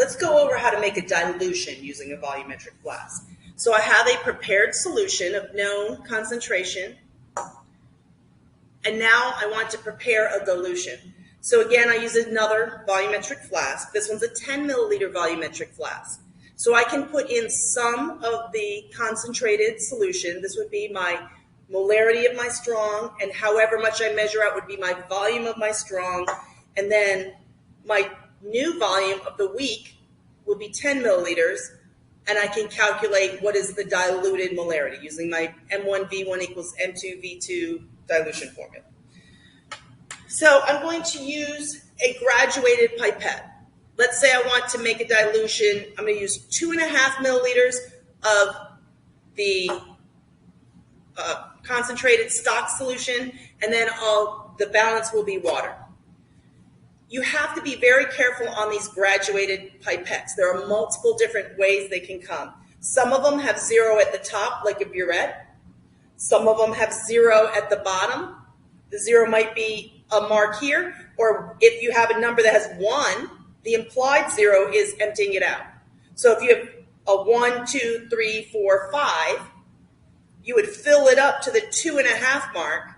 Let's go over how to make a dilution using a volumetric flask. So I have a prepared solution of known concentration, and now I want to prepare a dilution. So again, I use another volumetric flask. This one's a 10 milliliter volumetric flask. So I can put in some of the concentrated solution. This would be my molarity of my strong, and however much I measure out would be my volume of my strong, and then my new volume of the weak will be 10 milliliters, and I can calculate what is the diluted molarity using my M1V1 equals M2V2 dilution formula. So I'm going to use a graduated pipette. Let's say I want to make a dilution. I'm going to use 2.5 milliliters of the concentrated stock solution, and then the balance will be water. You have to be very careful on these graduated pipettes. There are multiple different ways they can come. Some of them have 0 at the top, like a burette. Some of them have 0 at the bottom. The 0 might be a mark here, or if you have a number that has 1, the implied 0 is emptying it out. So if you have a 1, 2, 3, 4, 5, you would fill it up to the 2.5 mark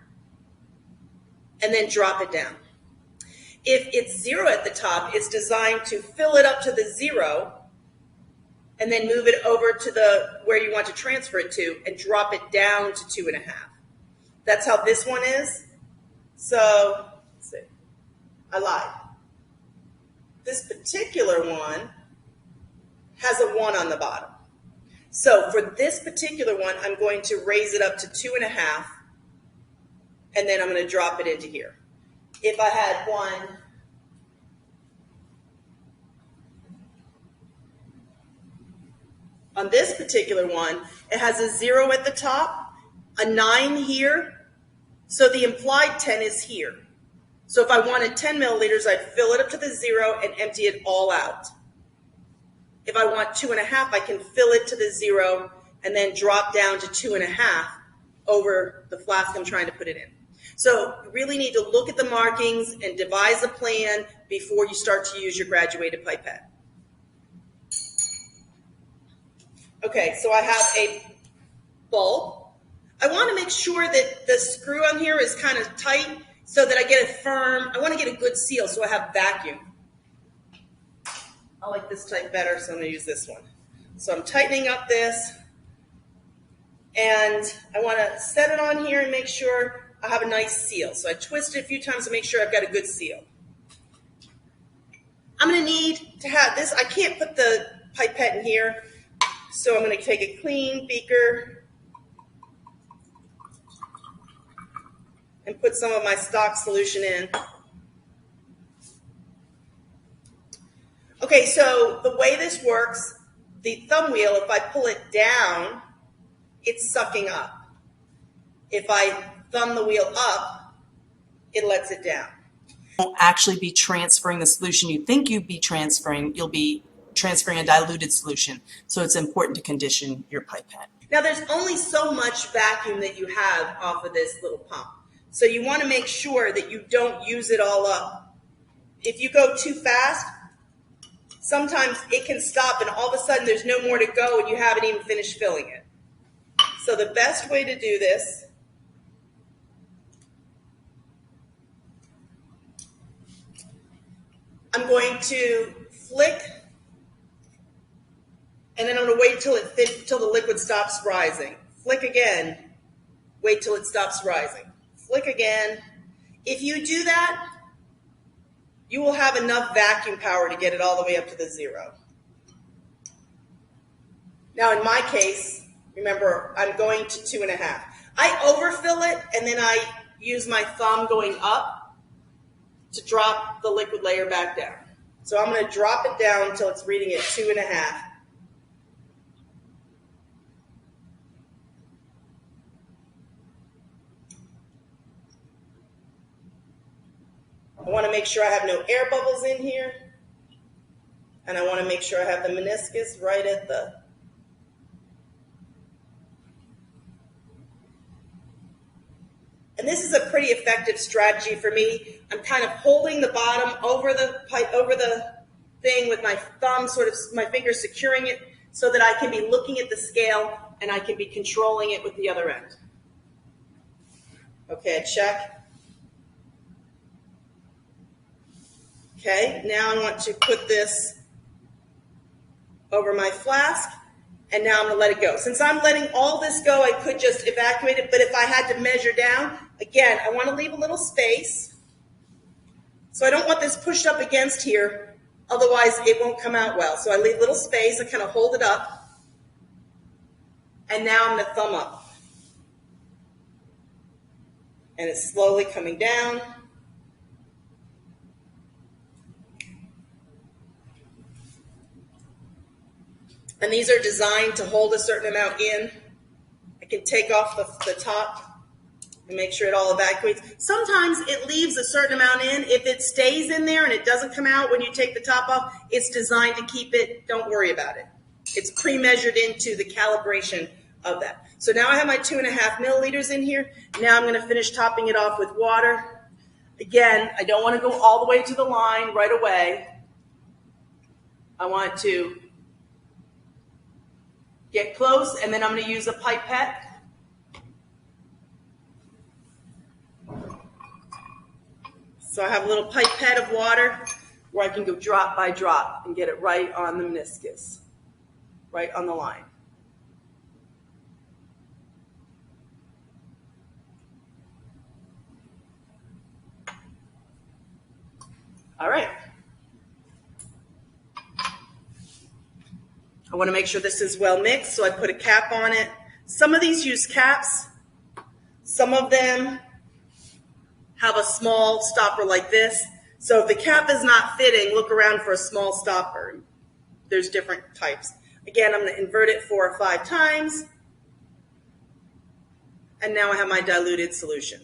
and then drop it down. If it's 0 at the top, it's designed to fill it up to the 0 and then move it over to where you want to transfer it to and drop it down to 2.5. That's how this one is. So, let's see. I lied. This particular one has a 1 on the bottom. So for this particular one, I'm going to raise it up to 2.5, and then I'm going to drop it into here. If I had one on this particular one, it has a 0 at the top, a 9 here, so the implied 10 is here. So if I wanted 10 milliliters, I'd fill it up to the 0 and empty it all out. If I want 2.5, I can fill it to the 0 and then drop down to 2.5 over the flask I'm trying to put it in. So you really need to look at the markings and devise a plan before you start to use your graduated pipette. Okay, so I have a bulb. I want to make sure that the screw on here is kind of tight so that I get a firm, I want to get a good seal, so I have vacuum. I like this type better, so I'm going to use this one. So I'm tightening up this, and I want to set it on here and make sure I have a nice seal. So I twist it a few times to make sure I've got a good seal. I'm going to need to have this. I can't put the pipette in here, so I'm going to take a clean beaker and put some of my stock solution in. Okay, so the way this works, the thumb wheel, if I pull it down, it's sucking up. If I thumb the wheel up, it lets it down. You won't actually be transferring the solution you think you'd be transferring. You'll be transferring a diluted solution. So it's important to condition your pipette. Now there's only so much vacuum that you have off of this little pump. So you want to make sure that you don't use it all up. If you go too fast, sometimes it can stop and all of a sudden there's no more to go and you haven't even finished filling it. So the best way to do this I'm going to flick, and then I'm going to wait till the liquid stops rising. Flick again, wait till it stops rising. Flick again. If you do that, you will have enough vacuum power to get it all the way up to the 0. Now in my case, remember, I'm going to 2.5. I overfill it, and then I use my thumb going up to drop the liquid layer back down. So I'm going to drop it down until it's reading at 2.5. I want to make sure I have no air bubbles in here. And I want to make sure I have the meniscus right at the And this is a pretty effective strategy for me. I'm kind of holding the bottom over the thing with my thumb, sort of my finger securing it so that I can be looking at the scale and I can be controlling it with the other end. Okay, check. Okay, now I want to put this over my flask, and now I'm going to let it go. Since I'm letting all this go, I could just evacuate it, but if I had to measure down, again, I want to leave a little space. So I don't want this pushed up against here, otherwise it won't come out well. So I leave a little space, I kind of hold it up, and now I'm going to thumb up. And it's slowly coming down. And these are designed to hold a certain amount in. I can take off the top and make sure it all evacuates. Sometimes it leaves a certain amount in. If it stays in there and it doesn't come out when you take the top off, it's designed to keep it. Don't worry about it. It's pre-measured into the calibration of that. So now I have my 2.5 milliliters in here. Now I'm going to finish topping it off with water. Again, I don't want to go all the way to the line right away. I want to get close, and then I'm going to use a pipette. So I have a little pipette of water where I can go drop by drop and get it right on the meniscus, right on the line. All right. I want to make sure this is well mixed, so I put a cap on it. Some of these use caps. Some of them have a small stopper like this. So if the cap is not fitting, look around for a small stopper. There's different types. Again, I'm going to invert it 4 or 5 times. And now I have my diluted solution.